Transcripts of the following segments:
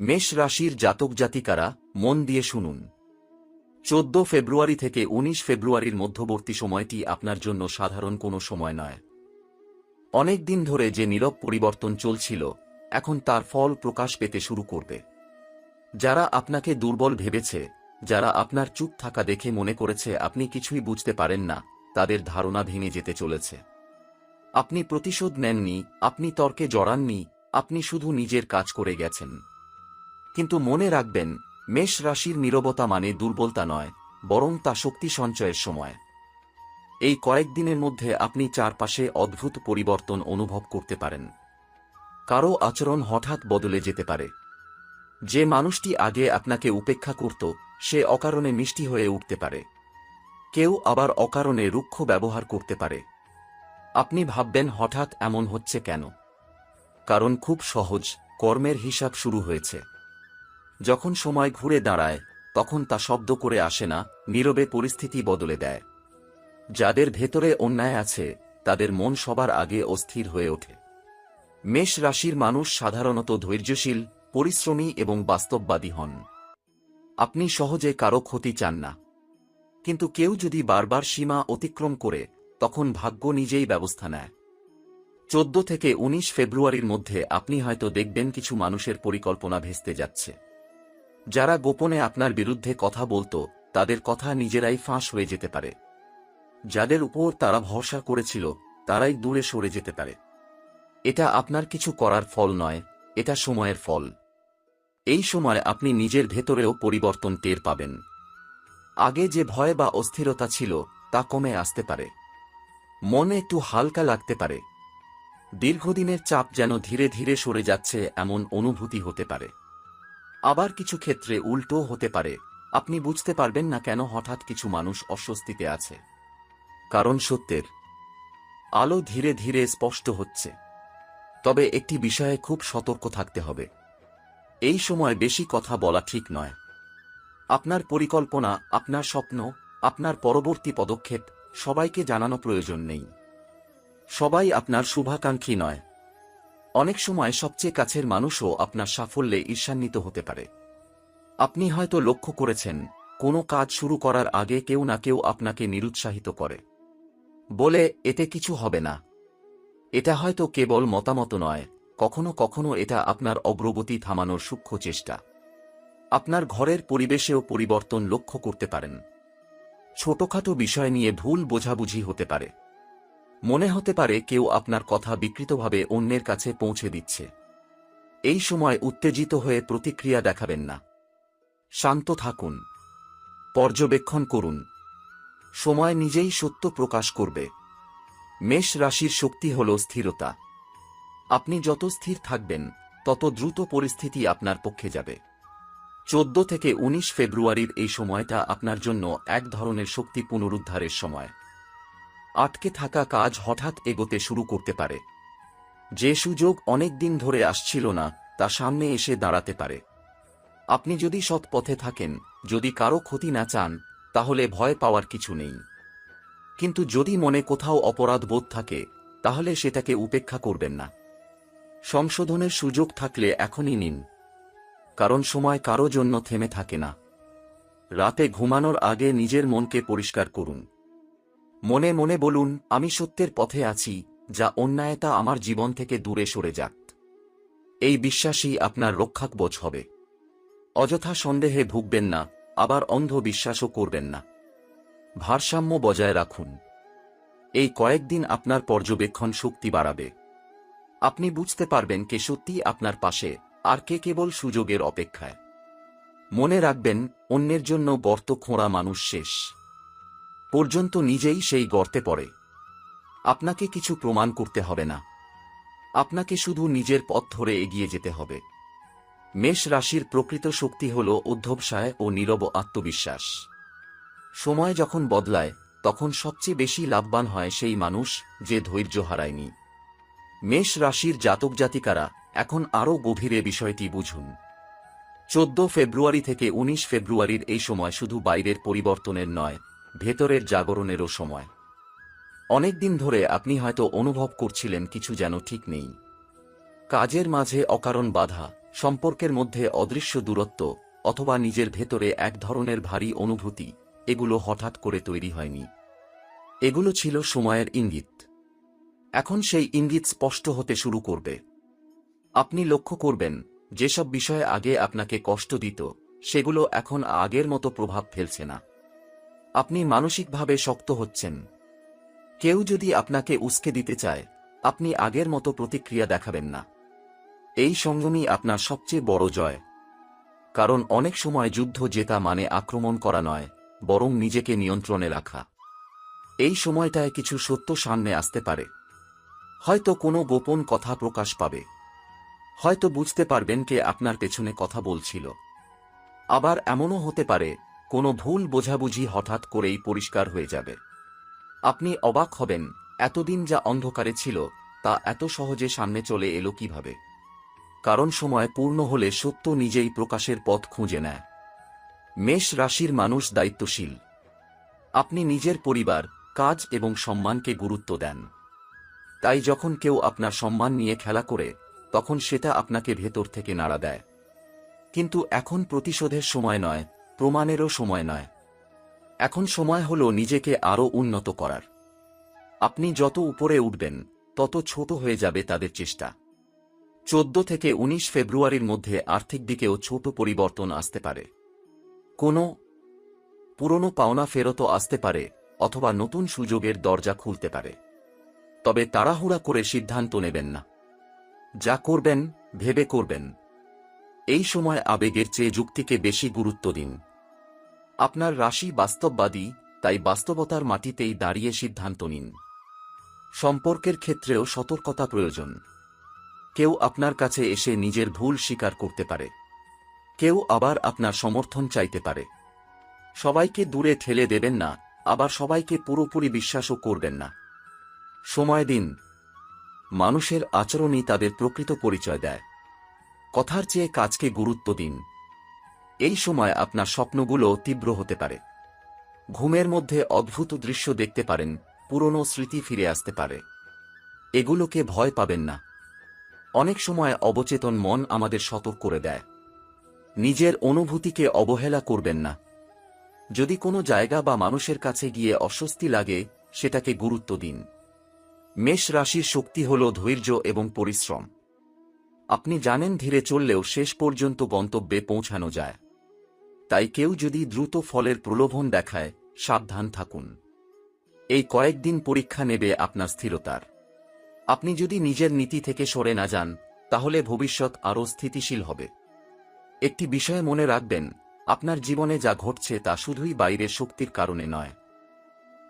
মেষ রাশির জাতক জাতিকারা মন দিয়ে শুনুন। 14 ফেব্রুয়ারি থেকে 19 ফেব্রুয়ারির মধ্যবর্তী সময়টি আপনার জন্য সাধারণ কোনো সময় নয়। অনেক দিন ধরে যে নীরব পরিবর্তন চলছিল, এখন তার ফল প্রকাশ পেতে শুরু করবে। যারা আপনাকে দুর্বল ভেবেছে, যারা আপনার চুপ থাকা দেখে মনে করেছে আপনি কিছুই বুঝতে পারেন না, তাদের ধারণা ভেঙে যেতে চলেছে। আপনি প্রতিশোধ নেননি, আপনি তর্কে জড়াননি, আপনি শুধু নিজের কাজ করে গেছেন। কিন্তু মনে রাখবেন, মেষ রাশির নীরবতা মানে দুর্বলতা নয়, বরং তা শক্তি সঞ্চয়ের সময়। এই কয়েকদিনের মধ্যে আপনি চারপাশে অদ্ভুত পরিবর্তন অনুভব করতে পারেন। কারো আচরণ হঠাৎ বদলে যেতে পারে। যে মানুষটি আগে আপনাকে উপেক্ষা করত, সে অকারণে মিষ্টি হয়ে উঠতে পারে। কেউ আবার অকারণে রুক্ষ ব্যবহার করতে পারে। আপনি ভাববেন হঠাৎ এমন হচ্ছে কেন? কারণ খুব সহজ, কর্মের হিসাব শুরু হয়েছে। যখন সময় ঘুরে দাঁড়ায়, তখন তা শব্দ করে আসে না, নীরবে পরিস্থিতি বদলে দেয়। যাদের ভেতরে অন্যায় আছে, তাদের মন সবার আগে অস্থির হয়ে ওঠে। মেষ রাশির মানুষ সাধারণত ধৈর্যশীল, পরিশ্রমী এবং বাস্তববাদী হন। আপনি সহজে কারো ক্ষতি চান না। কিন্তু কেউ যদি বারবার সীমা অতিক্রম করে, তখন ভাগ্য নিজেই ব্যবস্থা নেয়। 14 থেকে 19 ফেব্রুয়ারির মধ্যে আপনি হয়তো দেখবেন কিছু মানুষের পরিকল্পনা ভেস্তে যাচ্ছে। যারা গোপনে আপনার বিরুদ্ধে কথা বলতো, তাদের কথা নিজেরাই ফাঁস হয়ে যেতে পারে। যাদের উপর তারা ভরসা করেছিল, তারাই দূরে সরে যেতে পারে। এটা আপনার কিছু করার ফল নয়, এটা সময়ের ফল। এই সময় আপনি নিজের ভেতরেও পরিবর্তন টের পাবেন। আগে যে ভয় বা অস্থিরতা ছিল, তা কমে আসতে পারে। মনে একটু হালকা লাগতে পারে। দীর্ঘদিনের চাপ যেন ধীরে ধীরে সরে যাচ্ছে, এমন অনুভূতি হতে পারে। আবার কিছু ক্ষেত্রে উল্টো হতে পারে, আপনি বুঝতে পারবেন না কেন হঠাৎ কিছু মানুষ অস্বস্তিতে আছে। কারণ সত্যের আলো ধীরে ধীরে স্পষ্ট হচ্ছে। তবে একটি বিষয়ে খুব সতর্ক থাকতে হবে। এই সময় বেশি কথা বলা ঠিক নয়। আপনার পরিকল্পনা, আপনার স্বপ্ন, আপনার পরবর্তী পদক্ষেপ সবাইকে জানানো প্রয়োজন নেই। সবাই আপনার শুভাকাঙ্ক্ষী নয়। অনেক সময় সবচেয়ে কাছের মানুষও আপনার সাফল্যে ঈর্ষান্বিত হতে পারে। আপনি হয়তো লক্ষ্য করেছেন, কোনো কাজ শুরু করার আগে কেউ না কেউ আপনাকে নিরুৎসাহিত করে, বলে এতে কিছু হবে না। এটা হয়তো কেবল মতামত নয়, কখনো কখনো এটা আপনার অগ্রগতি থামানোর সূক্ষ্ম চেষ্টা। আপনার ঘরের পরিবেশেও পরিবর্তন লক্ষ্য করতে পারেন। ছোটখাটো বিষয় নিয়ে ভুল বোঝাবুঝি হতে পারে। মনে হতে পারে কেউ আপনার কথা বিকৃতভাবে অন্যের কাছে পৌঁছে দিচ্ছে। এই সময় উত্তেজিত হয়ে প্রতিক্রিয়া দেখাবেন না। শান্ত থাকুন। পর্যবেক্ষণ করুন। সময় নিজেই সত্য প্রকাশ করবে। মেষ রাশির শক্তি হল স্থিরতা। আপনি যত স্থির থাকবেন, তত দ্রুত পরিস্থিতি আপনার পক্ষে যাবে। 14 থেকে 19 ফেব্রুয়ারির এই সময়টা আপনার জন্য এক ধরনের শক্তি পুনরুদ্ধারের সময়। আটকে থাকা কাজ হঠাৎ এগোতে শুরু করতে পারে। যে সুযোগ অনেক দিন ধরে আসছিল না, তা সামনে এসে দাঁড়াতে পারে। আপনি যদি সৎ পথে থাকেন, যদি কারো ক্ষতি না চান, তাহলে ভয় পাওয়ার কিছু নেই। কিন্তু যদি মনে কোথাও অপরাধ বোধ থাকে, তাহলে সেটাকে উপেক্ষা করবেন না। সংশোধনের সুযোগ থাকলে এখনই নিন। কারণ সময় কারো জন্য থেমে থাকে না। রাতে ঘুমানোর আগে নিজের মনকে পরিষ্কার করুন। মনে মনে বলুন, আমি সত্যের পথে আছি, যা অন্যায়তা আমার জীবন থেকে দূরে সরে যাক। এই বিশ্বাসই আপনার রক্ষাকবচ হবে। অযথা সন্দেহে ভুগবেন না, আবার অন্ধ বিশ্বাসও করবেন না। ভারসাম্য বজায় রাখুন। এই কয়েকদিন আপনার পর্যবেক্ষণ শক্তি বাড়াবে। আপনি বুঝতে পারবেন কে সত্যিই আপনার পাশে, আর কে কেবল সুযোগের অপেক্ষায়। মনে রাখবেন, অন্যের জন্য গর্ত খোঁড়া মানুষ শেষ পর্যন্ত নিজেই সেই গর্তে পড়ে। আপনাকে কিছু প্রমাণ করতে হবে না। আপনাকে শুধু নিজের পথ ধরে এগিয়ে যেতে হবে। মেষ রাশির প্রকৃত শক্তি হল অধ্যবসায় ও নীরব আত্মবিশ্বাস। সময় যখন বদলায়, তখন সবচেয়ে বেশি লাভবান হয় সেই মানুষ যে ধৈর্য হারায়নি। মেষ রাশির জাতক জাতিকারা এখন আরও গভীরে বিষয়টি বুঝুন। 14 ফেব্রুয়ারি থেকে 19 ফেব্রুয়ারির এই সময় শুধু বাইরের পরিবর্তনের নয়, ভেতরের জাগরণেরও সময়। অনেক দিন ধরে আপনি হয়তো অনুভব করছিলেন কিছু যেন ঠিক নেই। কাজের মাঝে অকারণ বাধা, সম্পর্কের মধ্যে অদৃশ্য দূরত্ব অথবা নিজের ভেতরে এক ধরনের ভারী অনুভূতি, এগুলো হঠাৎ করে তৈরি হয়নি। এগুলো ছিল সময়ের ইঙ্গিত। এখন সেই ইঙ্গিত স্পষ্ট হতে শুরু করবে। আপনি লক্ষ্য করবেন, যেসব বিষয়ে আগে আপনাকে কষ্ট দিত, সেগুলো এখন আগের মতো প্রভাব ফেলছে না। আপনি মানসিকভাবে শক্ত হচ্ছেন। কেউ যদি আপনাকে উস্কে দিতে চায়, আপনি আগের মতো প্রতিক্রিয়া দেখাবেন না। এই সংযমই আপনার সবচেয়ে বড় জয়। কারণ অনেক সময় যুদ্ধ জেতা মানে আক্রমণ করা নয়, বরং নিজেকে নিয়ন্ত্রণে রাখা। এই সময়টায় কিছু সত্য সামনে আসতে পারে। হয়তো কোনো গোপন কথা প্রকাশ পাবে। হয়তো বুঝতে পারবেন কে আপনার পেছনে কথা বলছিল। আবার এমনও হতে পারে, কোনো ভুল বোঝাবুঝি হঠাৎ করেই পরিষ্কার হয়ে যাবে। আপনি অবাক হবেন, এতদিন যা অন্ধকারে ছিল তা এত সহজে সামনে চলে এলো কিভাবে। কারণ সময় পূর্ণ হলে সত্য নিজেই প্রকাশের পথ খুঁজে নেয়। মেষ রাশির মানুষ দায়িত্বশীল। আপনি নিজের পরিবার, কাজ এবং সম্মানকে গুরুত্ব দেন। তাই যখন কেউ আপনার সম্মান নিয়ে খেলা করে, তখন সেটা আপনাকে ভেতর থেকে নাড়া দেয়। কিন্তু এখন প্রতিশোধের সময় নয়, প্রমাণেরও সময় নয়। এখন সময় হলো নিজেকে আরও উন্নত করার। আপনি যত উপরে উঠবেন, তত ছোট হয়ে যাবে তাদের চেষ্টা। 14 থেকে 19 ফেব্রুয়ারির মধ্যে আর্থিক দিকেও ছোট পরিবর্তন আসতে পারে। কোনো পুরনো পাওনা ফেরতও আসতে পারে, অথবা নতুন সুযোগের দরজা খুলতে পারে। তবে তাড়াহুড়া করে সিদ্ধান্ত নেবেন না। যা করবেন, ভেবে করবেন। এই সময় আবেগের চেয়ে যুক্তিকে বেশি গুরুত্ব দিন। আপনার রাশি বাস্তববাদী, তাই বাস্তবতার মাটিতেই দাঁড়িয়ে সিদ্ধান্ত নিন। সম্পর্কের ক্ষেত্রেও সতর্কতা প্রয়োজন। কেউ আপনার কাছে এসে নিজের ভুল স্বীকার করতে পারে। কেউ আবার আপনার সমর্থন চাইতে পারে। সবাইকে দূরে ঠেলে দেবেন না, আবার সবাইকে পুরোপুরি বিশ্বাসও করবেন না। সময় দিন। মানুষের আচরণই তাদের প্রকৃত পরিচয় দেয়। কথার চেয়ে কাজকে গুরুত্ব দিন। এই সময় আপনার স্বপ্নগুলো তীব্র হতে পারে। ঘুমের মধ্যে অদ্ভুত দৃশ্য দেখতে পারেন, পুরনো স্মৃতি ফিরে আসতে পারে। এগুলোকে ভয় পাবেন না। অনেক সময় অবচেতন মন আমাদের সতর্ক করে দেয়। নিজের অনুভূতিকে অবহেলা করবেন না। যদি কোনো জায়গা বা মানুষের কাছে গিয়ে অস্বস্তি লাগে, সেটাকে গুরুত্ব দিন। মেষ রাশির শক্তি হল ধৈর্য এবং পরিশ্রম। আপনি জানেন ধীরে চললেও শেষ পর্যন্ত গন্তব্যে পৌঁছানো যায়। তাই কেউ যদি দ্রুত ফলের প্রলোভন দেখায়, সাবধান থাকুন। এই কয়েকদিন পরীক্ষা নেবে আপনার স্থিরতার। আপনি যদি নিজের নীতি থেকে সরে না যান, তাহলে ভবিষ্যৎ আরও স্থিতিশীল হবে। একটি বিষয় মনে রাখবেন, আপনার জীবনে যা ঘটছে তা শুধুই বাইরের শক্তির কারণে নয়।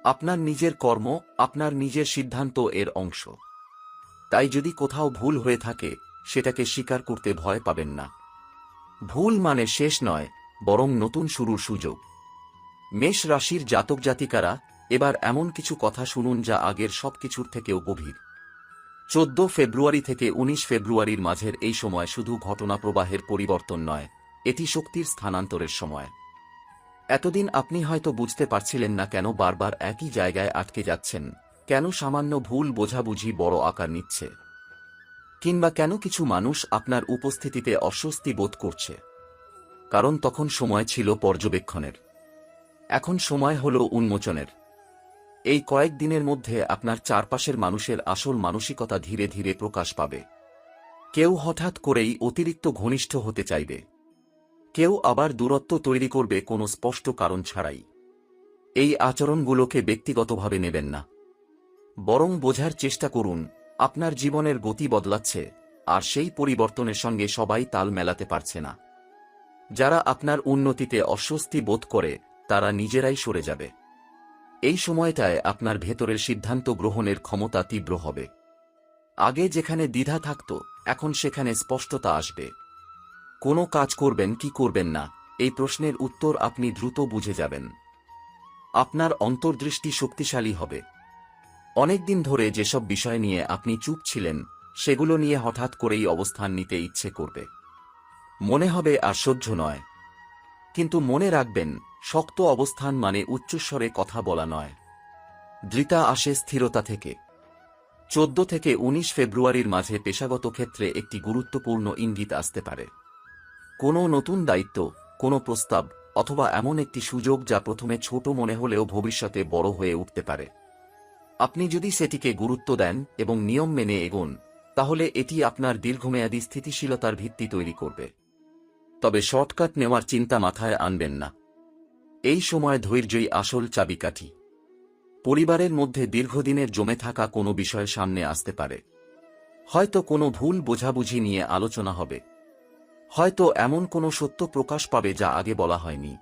আপনার নিজের কর্ম, আপনার নিজের সিদ্ধান্ত এর অংশ। তাই যদি কোথাও ভুল হয়ে থাকে, সেটাকে স্বীকার করতে ভয় পাবেন না। ভুল মানে শেষ নয়, বরং নতুন শুরুর সুযোগ। মেষ রাশির জাতক জাতিকারা, এবার এমন কিছু কথা শুনুন যা আগের সবকিছুর থেকেও গভীর। 14 ফেব্রুয়ারি থেকে 19 ফেব্রুয়ারির মাঝের এই সময় শুধু ঘটনা প্রবাহের পরিবর্তন নয়, এটি শক্তির স্থানান্তরের সময়। এতদিন আপনি হয়তো বুঝতে পারছিলেন না কেন বারবার একই জায়গায় আটকে যাচ্ছেন, কেন সামান্য ভুল বোঝাবুঝি বড় আকার নিচ্ছে, কিংবা কেন কিছু মানুষ আপনার উপস্থিতিতে অস্বস্তি বোধ করছে। কারণ তখন সময় ছিল পর্যবেক্ষণের। এখন সময় হল উন্মোচনের। এই কয়েকদিনের মধ্যে আপনার চারপাশের মানুষের আসল মানসিকতা ধীরে ধীরে প্রকাশ পাবে। কেউ হঠাৎ করেই অতিরিক্ত ঘনিষ্ঠ হতে চাইবে। কেউ আবার দূরত্ব তৈরি করবে কোনো স্পষ্ট কারণ ছাড়াই। এই আচরণগুলোকে ব্যক্তিগতভাবে নেবেন না। বরং বোঝার চেষ্টা করুন, আপনার জীবনের গতি বদলাচ্ছে, আর সেই পরিবর্তনের সঙ্গে সবাই তাল মেলাতে পারছে না। যারা আপনার উন্নতিতে অস্বস্তি বোধ করে, তারা নিজেরাই সরে যাবে। এই সময়টায় আপনার ভেতরের সিদ্ধান্ত গ্রহণের ক্ষমতা তীব্র হবে। আগে যেখানে দ্বিধা থাকত, এখন সেখানে স্পষ্টতা আসবে। কোনো কাজ করবেন কি করবেন না, এই প্রশ্নের উত্তর আপনি দ্রুত বুঝে যাবেন। আপনার অন্তর্দৃষ্টি শক্তিশালী হবে। অনেকদিন ধরে যেসব বিষয় নিয়ে আপনি চুপ ছিলেন, সেগুলো নিয়ে হঠাৎ করেই অবস্থান নিতে ইচ্ছে করবে। মনে হবে আর সহ্য নয়। কিন্তু মনে রাখবেন, শক্ত অবস্থান মানে উচ্চস্বরে কথা বলা নয়। দৃঢ়তা আসে স্থিরতা থেকে। 14 থেকে 19 ফেব্রুয়ারির মাঝে পেশাগত ক্ষেত্রে একটি গুরুত্বপূর্ণ ইঙ্গিত আসতে পারে। কোনো নতুন দায়িত্ব, কোনো প্রস্তাব অথবা এমন একটি সুযোগ যা প্রথমে ছোট মনে হলেও ভবিষ্যতে বড় হয়ে উঠতে পারে। আপনি যদি সেটিকে গুরুত্ব দেন এবং নিয়ম মেনে এগোন, তাহলে এটি আপনার দীর্ঘমেয়াদী স্থিতিশীলতার ভিত্তি তৈরি করবে। তবে শর্টকাট নেওয়ার চিন্তা মাথায় আনবেন না। এই সময় ধৈর্যই আসল চাবিকাঠি। পরিবারের মধ্যে দীর্ঘদিনের জমে থাকা কোনো বিষয় সামনে আসতে পারে। হয়তো কোনো ভুল বোঝাবুঝি নিয়ে আলোচনা হবে, হয়তো এমন কোনো সত্য প্রকাশ পাবে যা আগে বলা হয়নি।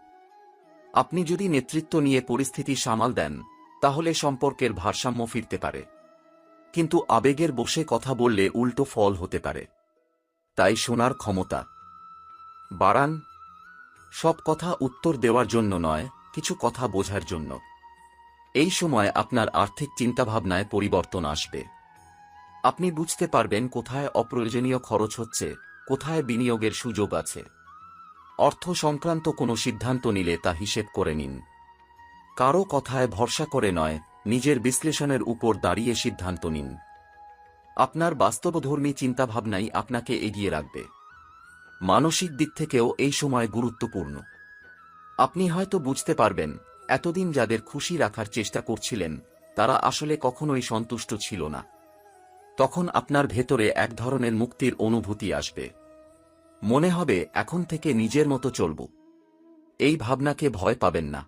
আপনি যদি নেতৃত্ব নিয়ে পরিস্থিতি সামাল দেন, তাহলে সম্পর্কের ভারসাম্য ফিরতে পারে। কিন্তু আবেগের বশে কথা বললে উল্টো ফল হতে পারে। তাই শোনার ক্ষমতা বাড়ান। সব কথা উত্তর দেওয়ার জন্য নয়, কিছু কথা বোঝার জন্য। এই সময় আপনার আর্থিক চিন্তাভাবনায় পরিবর্তন আসবে। আপনি বুঝতে পারবেন কোথায় অপ্রয়োজনীয় খরচ হচ্ছে, কোথায় বিনিয়োগের সুযোগ আছে। অর্থ সংক্রান্ত কোনো সিদ্ধান্ত নিলে তা হিসেব করে নিন। কারো কথায় ভরসা করে নয়, নিজের বিশ্লেষণের উপর দাঁড়িয়ে সিদ্ধান্ত নিন। আপনার বাস্তবধর্মী চিন্তাভাবনাই আপনাকে এগিয়ে রাখবে। মানসিক দিক থেকেও এই সময় গুরুত্বপূর্ণ। আপনি হয়তো বুঝতে পারবেন, এতদিন যাদের খুশি রাখার চেষ্টা করছিলেন, তারা আসলে কখনোই সন্তুষ্ট ছিল না। তখন আপনার ভেতরে এক ধরনের মুক্তির অনুভূতি আসবে। মনে হবে এখন থেকে নিজের মতো চলব। এই ভাবনাকে ভয় পাবেন না।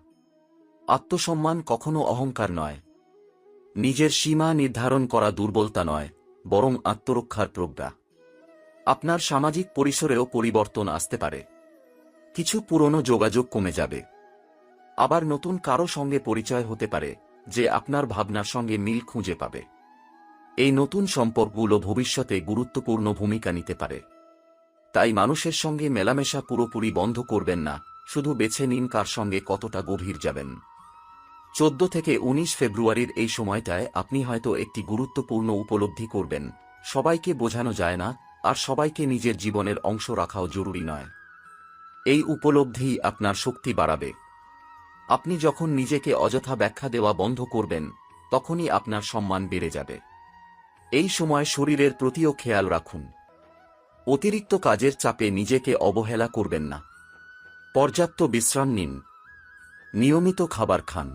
আত্মসম্মান কখনো অহংকার নয়। নিজের সীমা নির্ধারণ করা দুর্বলতা নয়, বরং আত্মরক্ষার প্রজ্ঞা। আপনার সামাজিক পরিসরেও পরিবর্তন আসতে পারে। কিছু পুরনো যোগাযোগ কমে যাবে। আবার নতুন কারো সঙ্গে পরিচয় হতে পারে, যে আপনার ভাবনার সঙ্গে মিল খুঁজে পাবে। এই নতুন সম্পর্কগুলো ভবিষ্যতে গুরুত্বপূর্ণ ভূমিকা নিতে পারে। তাই মানুষের সঙ্গে মেলামেশা পুরোপুরি বন্ধ করবেন না, শুধু বেছে নিন কার সঙ্গে কতটা গভীর যাবেন। 14 থেকে 19 ফেব্রুয়ারির এই সময়টায় আপনি হয়তো একটি গুরুত্বপূর্ণ উপলব্ধি করবেন। সবাইকে বোঝানো যায় না, আর সবাইকে নিজের জীবনের অংশ রাখাও জরুরি নয়। এই উপলব্ধিই আপনার শক্তি বাড়াবে। আপনি যখন নিজেকে অযথা ব্যাখ্যা দেওয়া বন্ধ করবেন, তখনই আপনার সম্মান বেড়ে যাবে। এই সময় শরীরের প্রতিও খেয়াল রাখুন। অতিরিক্ত কাজের চাপে নিজেকে অবহেলা করবেন না। পর্যাপ্ত বিশ্রাম নিন। নিয়মিত খাবার খান।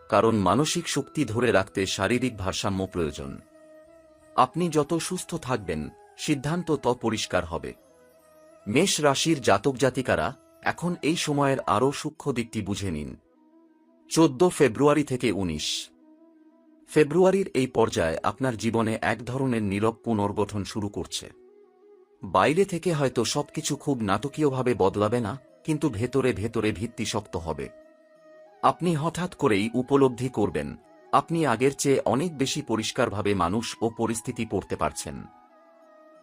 কারণ মানসিক শক্তি ধরে রাখতে শারীরিক ভারসাম্য প্রয়োজন। আপনি যত সুস্থ থাকবেন, সিদ্ধান্ত তত পরিষ্কার হবে। মেষ রাশির জাতক জাতিকারা এখন এই সময়ের আরও সূক্ষ্ম দিকটি বুঝে নিন। 14 ফেব্রুয়ারি থেকে 19 ফেব্রুয়ারির এই পর্যায়ে আপনার জীবনে এক ধরনের নীরব পুনর্গঠন শুরু করছে। বাইরে থেকে হয়তো সবকিছু খুব নাটকীয়ভাবে বদলাবে না, কিন্তু ভেতরে ভেতরে ভিত্তি শক্ত হবে। আপনি হঠাৎ করেই উপলব্ধি করবেন, আপনি আগের চেয়ে অনেক বেশি পরিষ্কারভাবে মানুষ ও পরিস্থিতি পড়তে পারছেন।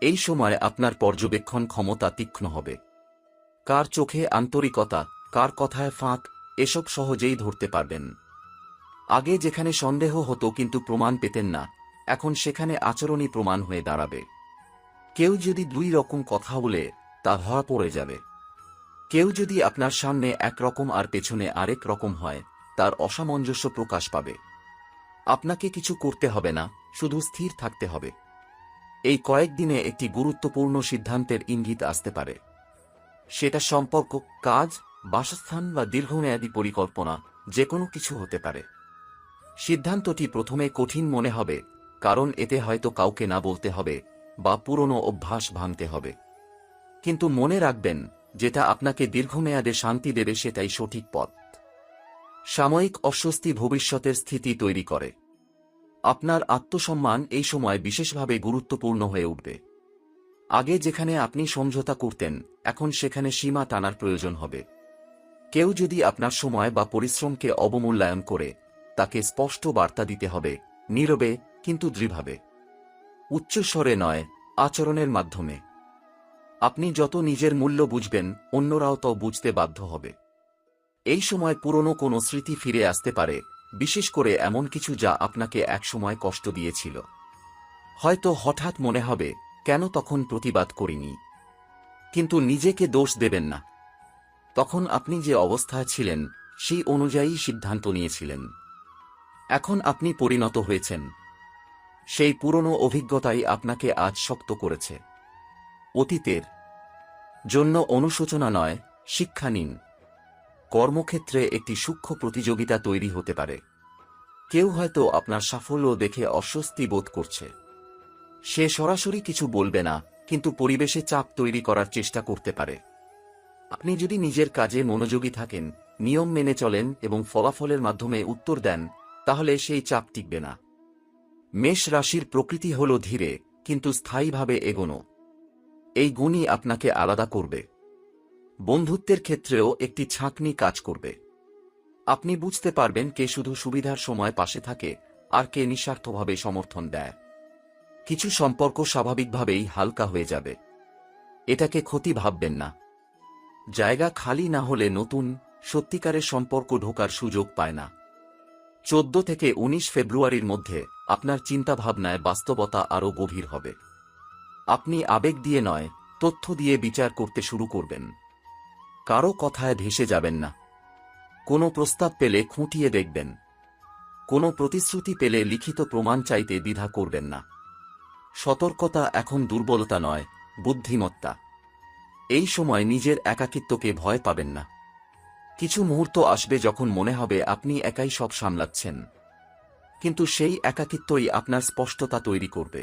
এই সময় আপনার পর্যবেক্ষণ ক্ষমতা তীক্ষ্ণ হবে। কার চোখে আন্তরিকতা, কার কথায় ফাঁক, এসব সহজেই ধরতে পারবেন। আগে যেখানে সন্দেহ হতো কিন্তু প্রমাণ পেতেন না, এখন সেখানে আচরণই প্রমাণ হয়ে দাঁড়াবে। কেউ যদি দুই রকম কথা বলে, তা ধরা পড়ে যাবে। কেউ যদি আপনার সামনে একরকম আর পেছনে আরেক রকম হয়, তার অসামঞ্জস্য প্রকাশ পাবে। আপনাকে কিছু করতে হবে না, শুধু স্থির থাকতে হবে। এই কয়েকদিনে একটি গুরুত্বপূর্ণ সিদ্ধান্তের ইঙ্গিত আসতে পারে। সেটা সম্পর্ক, কাজ, বাসস্থান বা দীর্ঘমেয়াদী পরিকল্পনা, যে কোনো কিছু হতে পারে। সিদ্ধান্তটি প্রথমে কঠিন মনে হবে, কারণ এতে হয়তো কাউকে না বলতে হবে বা পুরনো অভ্যাস ভাঙতে হবে। কিন্তু মনে রাখবেন, যেটা আপনাকে দীর্ঘমেয়াদে শান্তি দেবে সেটাই সঠিক পথ। সাময়িক অস্বস্তি ভবিষ্যতের স্থিতি তৈরি করে। আপনার আত্মসম্মান এই সময় বিশেষভাবে গুরুত্বপূর্ণ হয়ে উঠবে। আগে যেখানে আপনি সমঝোতা করতেন, এখন সেখানে সীমা টানার প্রয়োজন হবে। কেউ যদি আপনার সময় বা পরিশ্রমকে অবমূল্যায়ন করে, তাকে স্পষ্ট বার্তা দিতে হবে, নীরবে কিন্তু দৃঢ়ভাবে। উচ্চস্বরে নয়, আচরণের মাধ্যমে। আপনি যত নিজের মূল্য বুঝবেন, অন্যরাও তা বুঝতে বাধ্য হবে। এই সময় পুরনো কোনো স্মৃতি ফিরে আসতে পারে, বিশেষ করে এমন কিছু যা আপনাকে একসময় কষ্ট দিয়েছিল। হয়তো হঠাৎ মনে হবে, কেন তখন প্রতিবাদ করিনি। কিন্তু নিজেকে দোষ দেবেন না। তখন আপনি যে অবস্থায় ছিলেন, সেই অনুযায়ী সিদ্ধান্ত নিয়েছিলেন। এখন আপনি পরিণত হয়েছেন। সেই পুরনো অভিজ্ঞতাই আপনাকে আজ শক্ত করেছে। অতীতের জন্য অনুশোচনা নয়, শিক্ষা নিন। কর্মক্ষেত্রে একটি সূক্ষ্ম প্রতিযোগিতা তৈরি হতে পারে। কেউ হয়তো আপনার সাফল্য দেখে অস্বস্তি বোধ করছে। সে সরাসরি কিছু বলবে না, কিন্তু পরিবেশে চাপ তৈরি করার চেষ্টা করতে পারে। আপনি যদি নিজের কাজে মনোযোগী থাকেন, নিয়ম মেনে চলেন এবং ফলাফলের মাধ্যমে উত্তর দেন, তাহলে সেই চাপ টিকবে না। মেষ রাশির প্রকৃতি হল ধীরে কিন্তু স্থায়ীভাবে এগোনো। এই গুণই আপনাকে আলাদা করবে। বন্ধুত্বের ক্ষেত্রেও একটি ছাঁকনি কাজ করবে। আপনি বুঝতে পারবেন কে শুধু সুবিধার সময় পাশে থাকে আর কে নিঃস্বার্থভাবে সমর্থন দেয়। কিছু সম্পর্ক স্বাভাবিকভাবেই হালকা হয়ে যাবে। এটাকে ক্ষতি ভাববেন না। জায়গা খালি না হলে নতুন, সত্যিকারের সম্পর্ক ঢোকার সুযোগ পায় না। 14 থেকে 19 ফেব্রুয়ারির মধ্যে আপনার চিন্তাভাবনায় বাস্তবতা আরও গভীর হবে। আপনি আবেগ দিয়ে নয়, তথ্য দিয়ে বিচার করতে শুরু করবেন। কারো কথায় ভেসে যাবেন না। কোনো প্রস্তাব পেলে খুঁটিয়ে দেখবেন। কোনো প্রতিশ্রুতি পেলে লিখিত প্রমাণ চাইতে দ্বিধা করবেন না। সতর্কতা এখন দুর্বলতা নয়, বুদ্ধিমত্তা। এই সময় নিজের একাকিত্বকে ভয় পাবেন না। কিছু মুহূর্ত আসবে যখন মনে হবে আপনি একাই সব সামলাচ্ছেন, কিন্তু সেই একাকিত্বই আপনার স্পষ্টতা তৈরি করবে।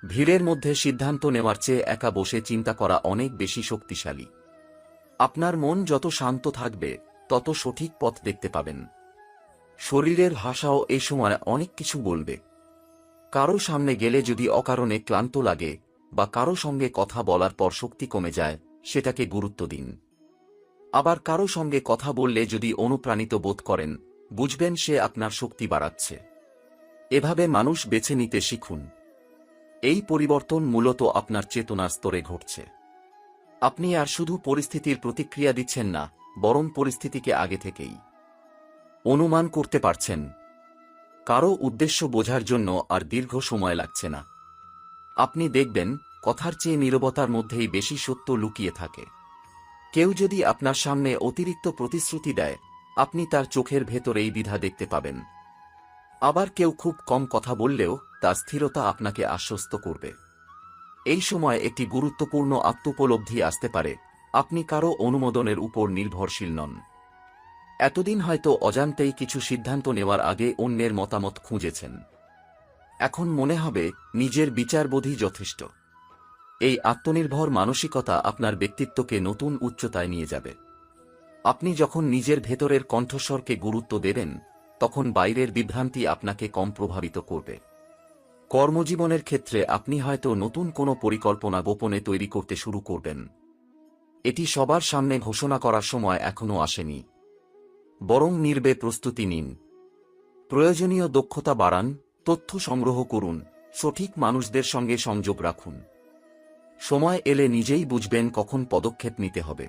ভিড়ের মধ্যে সিদ্ধান্ত নেওয়ার চেয়ে একা বসে চিন্তা করা অনেক বেশি শক্তিশালী। আপনার মন যত শান্ত থাকবে, তত সঠিক পথ দেখতে পাবেন। শরীরের ভাষাও এই সময় অনেক কিছু বলবে। কারো সামনে গেলে যদি অকারণে ক্লান্ত লাগে বা কারো সঙ্গে কথা বলার পর শক্তি কমে যায়, সেটাকে গুরুত্ব দিন। আবার কারো সঙ্গে কথা বললে যদি অনুপ্রাণিত বোধ করেন, বুঝবেন সে আপনার শক্তি বাড়াচ্ছে। এভাবে মানুষ বেছে নিতে শিখুন। এই পরিবর্তন মূলত আপনার চেতনার স্তরে ঘটছে। আপনি আর শুধু পরিস্থিতির প্রতিক্রিয়া দিচ্ছেন না, বরং পরিস্থিতিকে আগে থেকেই অনুমান করতে পারছেন। কারো উদ্দেশ্য বোঝার জন্য আর দীর্ঘ সময় লাগছে না। আপনি দেখবেন কথার চেয়ে নীরবতার মধ্যেই বেশি সত্য লুকিয়ে থাকে। কেউ যদি আপনার সামনে অতিরিক্ত প্রতিশ্রুতি দেয়, আপনি তার চোখের ভেতরেই দ্বিধা দেখতে পাবেন। আবার কেউ খুব কম কথা বললেও তার স্থিরতা আপনাকে আশ্বস্ত করবে। এই সময় একটি গুরুত্বপূর্ণ আত্মোপলব্ধি আসতে পারে, আপনি কারো অনুমোদনের উপর নির্ভরশীল নন। এতদিন হয়তো অজান্তেই কিছু সিদ্ধান্ত নেওয়ার আগে অন্যের মতামত খুঁজেছেন। এখন মনে হবে নিজের বিচারবোধই যথেষ্ট। এই আত্মনির্ভর মানসিকতা আপনার ব্যক্তিত্বকে নতুন উচ্চতায় নিয়ে যাবে। আপনি যখন নিজের ভেতরের কণ্ঠস্বরকে গুরুত্ব দেবেন, তখন বাইরের বিভ্রান্তি আপনাকে কম প্রভাবিত করবে। কর্মজীবনের ক্ষেত্রে আপনি হয়তো নতুন কোনো পরিকল্পনা গোপনে তৈরি করতে শুরু করবেন। এটি সবার সামনে ঘোষণা করার সময় এখনও আসেনি। বরং নীরবে প্রস্তুতি নিন। প্রয়োজনীয় দক্ষতা বাড়ান, তথ্য সংগ্রহ করুন, সঠিক মানুষদের সঙ্গে সংযোগ রাখুন। সময় এলে নিজেই বুঝবেন কখন পদক্ষেপ নিতে হবে।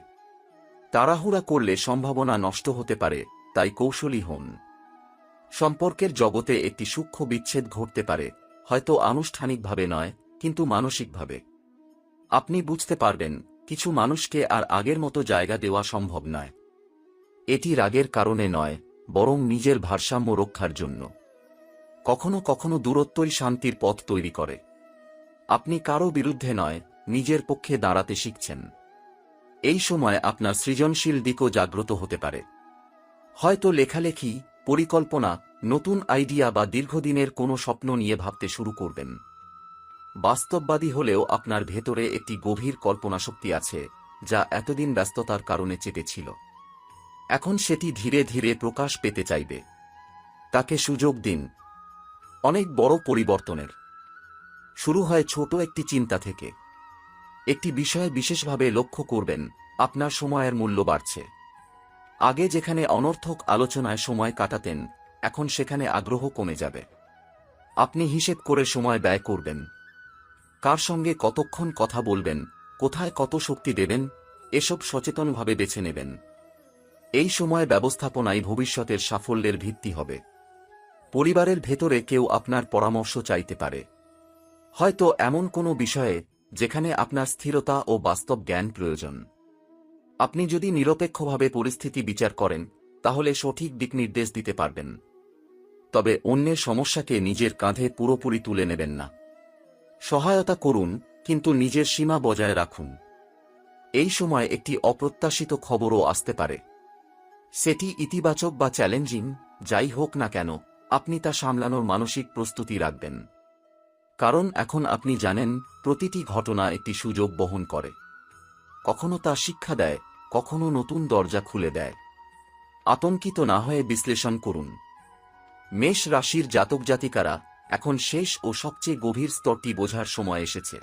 তাড়াহুড়া করলে সম্ভাবনা নষ্ট হতে পারে, তাই কৌশলী হন। সম্পর্কের জগতে একটি সূক্ষ্ম বিচ্ছেদ ঘটতে পারে, হয়তো আনুষ্ঠানিকভাবে নয়, কিন্তু মানসিকভাবে। আপনি বুঝতে পারবেন কিছু মানুষকে আর আগের মতো জায়গা দেওয়া সম্ভব নয়। এটি রাগের কারণে নয়, বরং নিজের ভারসাম্য রক্ষার জন্য। কখনো কখনো দূরত্বই শান্তির পথ তৈরি করে। আপনি কারো বিরুদ্ধে নয়, নিজের পক্ষে দাঁড়াতে শিখছেন। এই সময় আপনার সৃজনশীল দিকও জাগ্রত হতে পারে। হয়তো লেখালেখি, পরিকল্পনা, নতুন আইডিয়া বা দীর্ঘদিনের কোনো স্বপ্ন নিয়ে ভাবতে শুরু করবেন। বাস্তববাদী হলেও আপনার ভেতরে একটি গভীর কল্পনাশক্তি আছে, যা এতদিন ব্যস্ততার কারণে চেপে ছিল। এখন সেটি ধীরে ধীরে প্রকাশ পেতে চাইবে। তাকে সুযোগ দিন। অনেক বড় পরিবর্তনের শুরু হয় ছোট একটি চিন্তা থেকে। একটি বিষয়ে বিশেষভাবে লক্ষ্য করবেন, আপনার সময়ের মূল্য বাড়ছে। আগে যেখানে অনর্থক আলোচনায় সময় কাটাতেন, এখন সেখানে আগ্রহ কমে যাবে। আপনি হিসেব করে সময় ব্যয় করবেন। কার সঙ্গে কতক্ষণ কথা বলবেন, কোথায় কত শক্তি দেবেন, এসব সচেতনভাবে বেছে নেবেন। এই সময় ব্যবস্থাপনাই ভবিষ্যতের সাফল্যের ভিত্তি হবে। পরিবারের ভেতরে কেউ আপনার পরামর্শ চাইতে পারে। হয়তো এমন কোনো বিষয়ে যেখানে আপনার স্থিরতা ও বাস্তব জ্ঞান প্রয়োজন। আপনি যদি নিরপেক্ষভাবে পরিস্থিতি বিচার করেন, তাহলে সঠিক দিক নির্দেশ দিতে পারবেন। তবে অন্যের সমস্যাকে নিজের কাঁধে পুরোপুরি তুলে নেবেন না। সহায়তা করুন, কিন্তু নিজের সীমা বজায় রাখুন। এই সময় একটি অপ্রত্যাশিত খবরও আসতে পারে। সেটি ইতিবাচক বা চ্যালেঞ্জিং যাই হোক না কেন, আপনি তা সামলানোর মানসিক প্রস্তুতি রাখবেন। কারণ এখন আপনি জানেন, প্রতিটি ঘটনা একটি সুযোগ বহন করে। কখনো তা শিক্ষা দেয়, কখনো নতুন দরজা খুলে দেয়। আতঙ্কিত না হয়ে বিশ্লেষণ করুন। মেষ রাশির জাতক জাতিকারা, এখন শেষ ও সবচেয়ে গভীর স্তরটি বোঝার সময় এসেছে।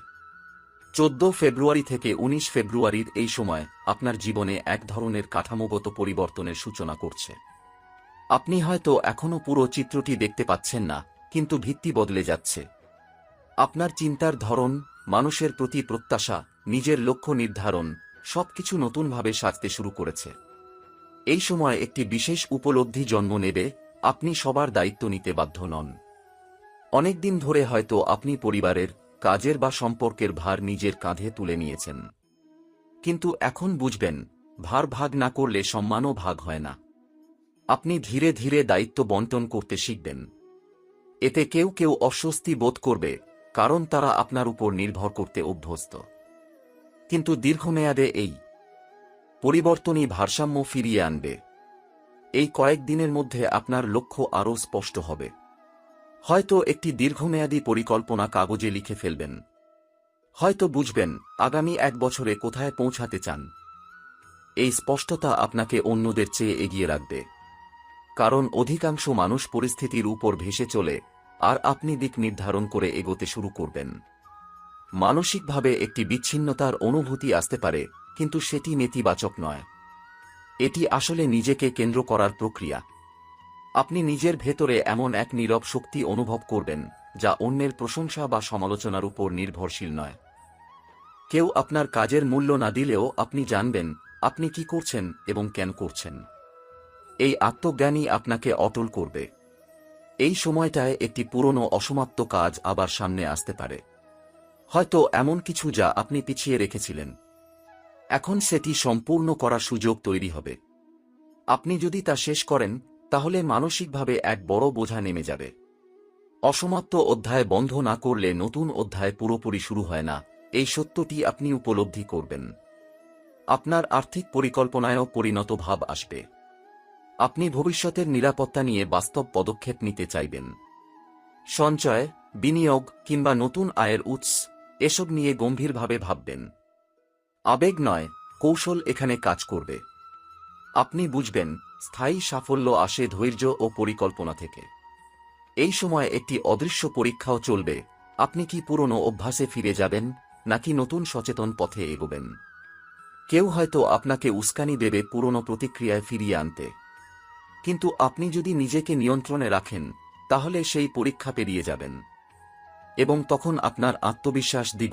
14 ফেব্রুয়ারি থেকে 19 ফেব্রুয়ারির এই সময় আপনার জীবনে এক ধরনের কাঠামোগত পরিবর্তনের সূচনা করছে। আপনি হয়তো এখনও পুরো চিত্রটি দেখতে পাচ্ছেন না, কিন্তু ভিত্তি বদলে যাচ্ছে। আপনার চিন্তার ধরন, মানুষের প্রতি প্রত্যাশা, নিজের লক্ষ্য নির্ধারণ সবকিছু নতুনভাবে সাজতে শুরু করেছে। এই সময় একটি বিশেষ উপলব্ধি জন্ম নেবে, আপনি সবার দায়িত্ব নিতে বাধ্য নন। অনেকদিন ধরে হয়তো আপনি পরিবারের, কাজের বা সম্পর্কের ভার নিজের কাঁধে তুলে নিয়েছেন। কিন্তু এখন বুঝবেন, ভার ভাগ না করলে সম্মানও ভাগ হয় না। আপনি ধীরে ধীরে দায়িত্ব বণ্টন করতে শিখবেন। এতে কেউ কেউ অস্বস্তি বোধ করবে, কারণ তারা আপনার উপর নির্ভর করতে অভ্যস্ত। কিন্তু দীর্ঘমেয়াদে এই পরিবর্তনই ভারসাম্য ফিরিয়ে আনবে। এই কয়েকদিনের মধ্যে আপনার লক্ষ্য আরও স্পষ্ট হবে। হয়তো একটি দীর্ঘমেয়াদী পরিকল্পনা কাগজে লিখে ফেলবেন। হয়তো বুঝবেন, আগামী 1 বছরে কোথায় পৌঁছাতে চান। এই স্পষ্টতা আপনাকে অন্যদের চেয়ে এগিয়ে রাখবে। কারণ অধিকাংশ মানুষ পরিস্থিতির উপর ভেসে চলে, আর আপনি দিক নির্ধারণ করে এগোতে শুরু করবেন। মানসিকভাবে একটি বিচ্ছিন্নতার অনুভূতি আসতে পারে, কিন্তু সেটি নেতিবাচক নয়। এটি আসলে নিজেকে কেন্দ্র করার প্রক্রিয়া। আপনি নিজের ভেতরে এমন এক নীরব শক্তি অনুভব করবেন, যা অন্যের প্রশংসা বা সমালোচনার উপর নির্ভরশীল নয়। কেউ আপনার কাজের মূল্য না দিলেও আপনি জানবেন আপনি কি করছেন এবং কেন করছেন। এই আত্মজ্ঞানই আপনাকে অটল করবে। এই সময়টায় একটি পুরনো অসমাপ্ত কাজ আবার সামনে আসতে পারে। হয়তো এমন কিছু যা আপনি পিছিয়ে রেখেছিলেন। এখন সেটি সম্পূর্ণ করার সুযোগ তৈরি হবে। আপনি যদি তা শেষ করেন, তাহলে মানসিকভাবে এক বড় বোঝা নেমে যাবে। অসমাপ্ত অধ্যায় বন্ধ না করলে নতুন অধ্যায় পুরোপুরি শুরু হয় না, এই সত্যটি আপনি উপলব্ধি করবেন। আপনার আর্থিক পরিকল্পনায়ও পরিণত ভাব আসবে। আপনি ভবিষ্যতের নিরাপত্তা নিয়ে বাস্তব পদক্ষেপ নিতে চাইবেন। সঞ্চয়, বিনিয়োগ কিংবা নতুন আয়ের উৎস, এসব নিয়ে গম্ভীরভাবে ভাববেন। আবেগ নয়, কৌশল এখানে কাজ করবে। আপনি বুঝবেন, স্থায়ী সাফল্য আসে ধৈর্য ও পরিকল্পনা থেকে। এই সময় একটি অদৃশ্য পরীক্ষাও চলবে, আপনি কি পুরনো অভ্যাসে ফিরে যাবেন, নাকি নতুন সচেতন পথে এগোবেন। কেউ হয়তো আপনাকে উস্কানি দেবে পুরনো প্রতিক্রিয়ায় ফিরিয়ে আনতে। কিন্তু আপনি যদি নিজেকে নিয়ন্ত্রণে রাখেন, তাহলে সেই পরীক্ষা পেরিয়ে যাবেন। এবং তখন আপনার আত্মবিশ্বাস দ্বিগুণ